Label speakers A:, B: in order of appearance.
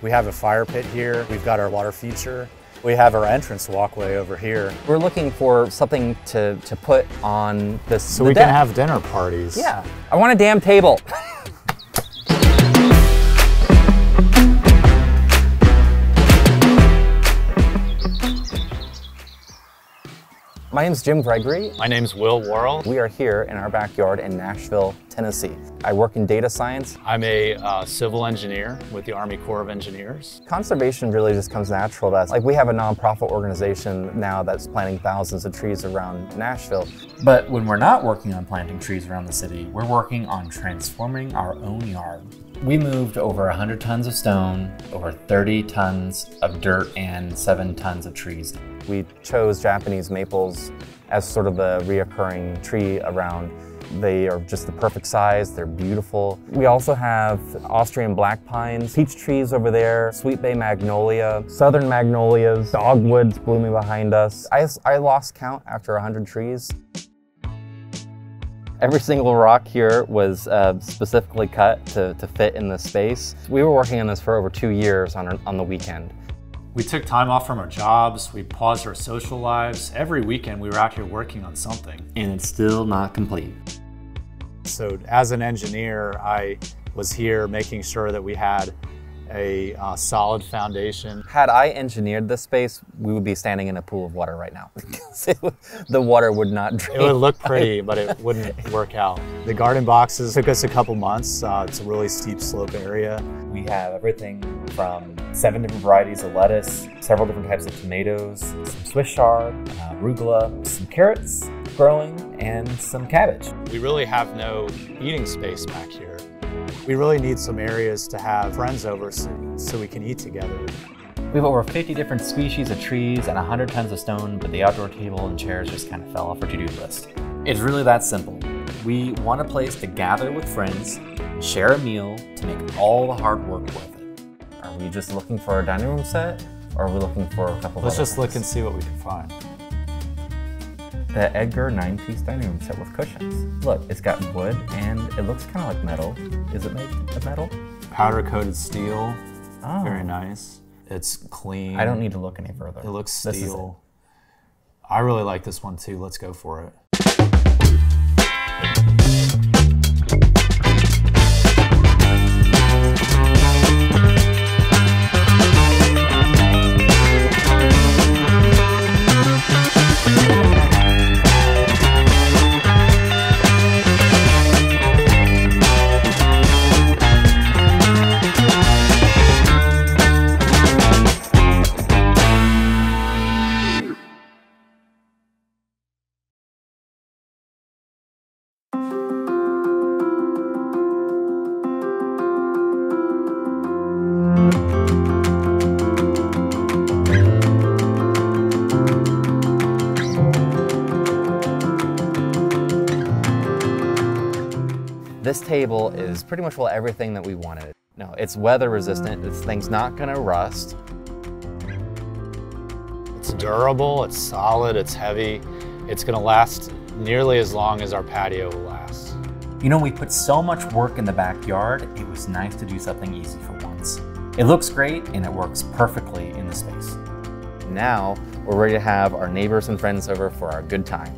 A: We have a fire pit here. We've got our water feature. We have our entrance walkway over here.
B: We're looking for something to put on this.
A: So we can have dinner parties.
B: Yeah. I want a damn table. My name's Jim Gregory.
A: My name's Will Worrell.
B: We are here in our backyard in Nashville, Tennessee. I work in data science.
A: I'm a civil engineer with the Army Corps of Engineers.
B: Conservation really just comes natural to us. Like, we have a nonprofit organization now that's planting thousands of trees around Nashville.
C: But when we're not working on planting trees around the city, we're working on transforming our own yard. We moved over 100 tons of stone, over 30 tons of dirt, and 7 tons of trees.
B: We chose Japanese maples as sort of the reoccurring tree around. They are just the perfect size, they're beautiful. We also have Austrian black pines, peach trees over there, sweet bay magnolia, southern magnolias, dogwoods blooming behind us. I lost count after 100 trees. Every single rock here was specifically cut to fit in this space. We were working on this for over 2 years on the weekend.
A: We took time off from our jobs, we paused our social lives. Every weekend we were out here working on something.
C: And it's still not complete.
A: So as an engineer, I was here making sure that we had a solid foundation.
B: Had I engineered this space, we would be standing in a pool of water right now. The water would not drain.
A: It would look pretty, but it wouldn't work out. The garden boxes took us a couple months. It's a really steep slope area.
C: We have everything from 7 different varieties of lettuce, several different types of tomatoes, some Swiss chard, arugula, some carrots growing, and some cabbage.
A: We really have no eating space back here. We really need some areas to have friends over so we can eat together.
C: We have over 50 different species of trees and 100 tons of stone, but the outdoor table and chairs just kind of fell off our to-do list. It's really that simple. We want a place to gather with friends, share a meal to make all the hard work worth it. Are we just looking for a dining room set, or are we looking for a couple of
A: Let's
C: other
A: just look
C: things?
A: and see what we can find.
C: The Edgar 9-piece dining room set with cushions. Look, it's got wood and it looks kind of like metal. Is it made of metal?
A: Powder coated steel,
C: Oh.
A: very nice. It's clean.
C: I don't need to look any further.
A: It looks
C: This is it.
A: steel. I really like this one too. Let's go for it.
B: This table is pretty much everything that we wanted. No, it's weather resistant, this thing's not gonna rust.
A: It's durable, it's solid, it's heavy. It's gonna last nearly as long as our patio will last.
C: You know, we put so much work in the backyard, it was nice to do something easy for once. It looks great and it works perfectly in the space.
B: Now, we're ready to have our neighbors and friends over for our good time.